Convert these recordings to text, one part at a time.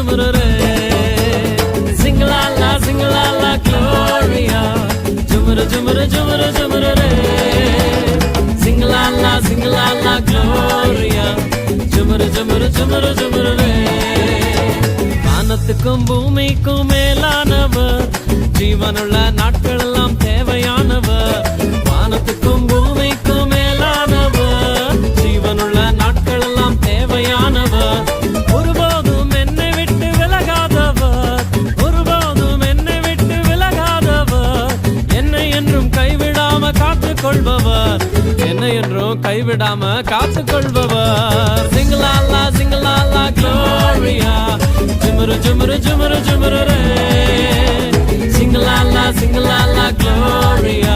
ஜுமுரு ரே. Singalala, singalala, Gloria. Jumuru, jumuru, jumuru, jumuru re. Singalala, singalala, Gloria. Jumuru, jumuru, jumuru, jumuru re. வானத்துக்கும் பூமிக்கும் மேலானவர், ஜீவனுள்ள நாட்கள் எல்லாம் தேவையானவர். வானத்துக்கும் பூமிக்கும் மேலானவர், ஜீவனுள்ள நாட்கள் எல்லாம் தேவையானவர். ஒருபோதும் என்னை விட்டு விலகாதவர், ஒருபோதும் என்னை விட்டு விலகாதவர். என்னை என்றும் கைவிடாம காத்துக் கொள்பவர், என்னை என்றும் கைவிடாம காத்துக் கொள்பவர். சிங்கலாலா சிங்கலாலா Gloria. ஜுமுரு ஜுமுரு ஜுமுரு ஜுமுரு ரே. Singalala, singalala, Gloria.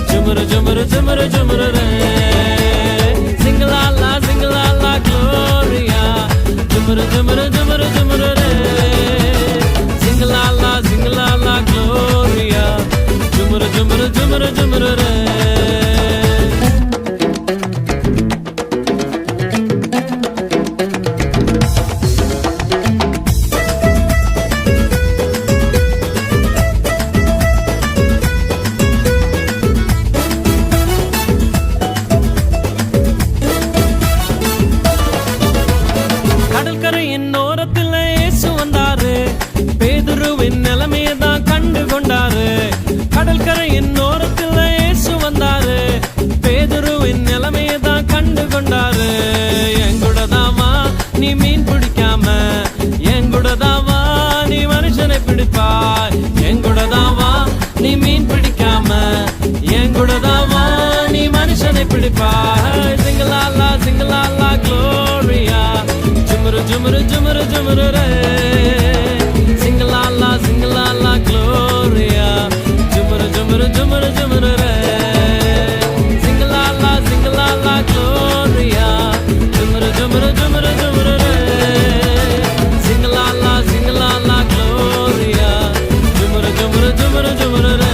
Jumuru, jumuru, jumuru, jumuru re. Singalala, singalala, Gloria. Jumuru, jumuru, jumuru, jumuru re. Singalala, singalala, Gloria. Jumuru, jumuru, jumuru, jumuru re. கடற்கரையின் ஓரத்தில் இயேசு வந்தாரு, பேதுருவின் நிலைமையை தான் கண்டு கொண்டாரு. கடற்கரையின் ஓரத்தில் இயேசு வந்தாரு, பேதுருவின் நிலைமையை தான் கண்டு கொண்டாரு. எங்கூடதாவா நீ மீன் பிடிக்காம, எங்கூடதாவா நீ மனுஷனை பிடிப்பாய். எங்கூடதாவா நீ மீன் பிடிக்காம, எங்கூடதாவா நீ மனுஷனை பிடிப்பாய். சிங்கலாலா சிங்கலாலா Gloria. Jumuru, jumuru, jumuru, jumuru re. Singalala, singalala, Gloria. Jumuru, jumuru, jumuru, jumuru re. Singalala, singalala, Gloria. Jumuru, jumuru, jumuru, jumuru re. Singalala, singalala, Gloria. Jumuru, jumuru, jumuru, jumuru re.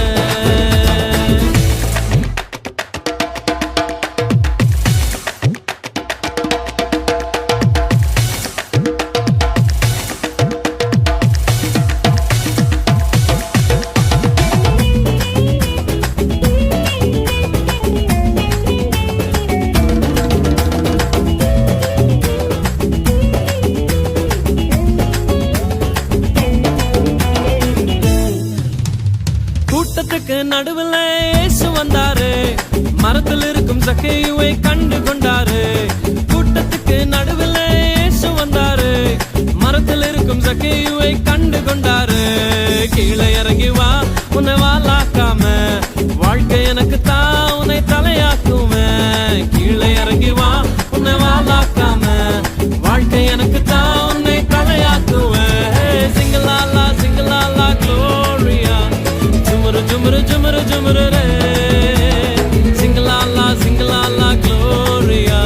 கூட்டத்துக்கு நடுவில் இயேசு வந்தாரு, மரத்தில் இருக்கும் சக்கேயுவை கண்டு கொண்டாரு. கூட்டத்துக்கு நடுவில் இயேசு வந்தாரு, மரத்தில் இருக்கும் சக்கேயுவை கண்டு கொண்டாரு. கீழே இறங்கி வா உன்னை வாலாக்காம, வாழ்க்கை எனக்கு தான் உன்னை தலையாக்குவேன். கீழே இறங்கி வா உன்னை வாலாக்காம, வாழ்க்கை எனக்கு தான் உன்னை தலையாக்குவேன். சிங்கலாலா சிங்கலாலா Gloria. Jumuru, jumuru, jumuru, jumuru re. Singalala, singalala, Gloria.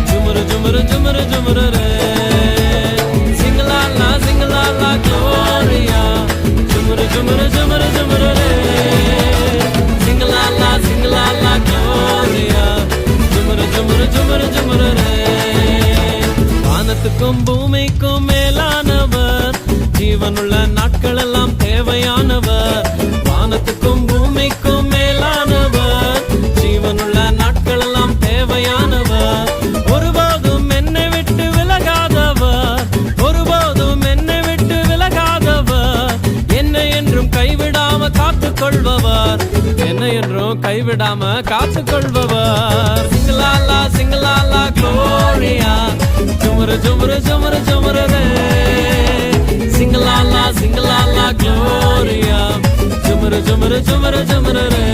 Jumuru, jumuru, jumuru, jumuru re. Singalala, singalala, Gloria. Jumuru, jumuru, jumuru, jumuru re. Singalala, singalala, Gloria. Jumuru, jumuru, jumuru, jumuru re. வானத்துக்கும் பூமிக்கும் மேலானவர், ஜீவனுள்ள நாட்கள் எல்லாம் தேவையானவர். வானத்துக்கும் பூமிக்கும் மேலானவர், ஜீவனுள்ள நாட்கள் எல்லாம் தேவையானவர். ஒருபோதும் என்னை விட்டு விலகாதவர், ஒருபோதும் என்னை விட்டு விலகாதவர். என்னை என்றும் கைவிடாம காத்துக் கொள்பவர், என்னை என்றும் கைவிடாம காத்துக் கொள்பவர். சிங்கலாலா சிங்கலாலா Gloria. ஜுமுரு ஜுமுரு ஜுமுரு ஜுமுரு ரே. Singalala, singalala, Gloria. Jumuru, jumuru, jumuru, jumuru re.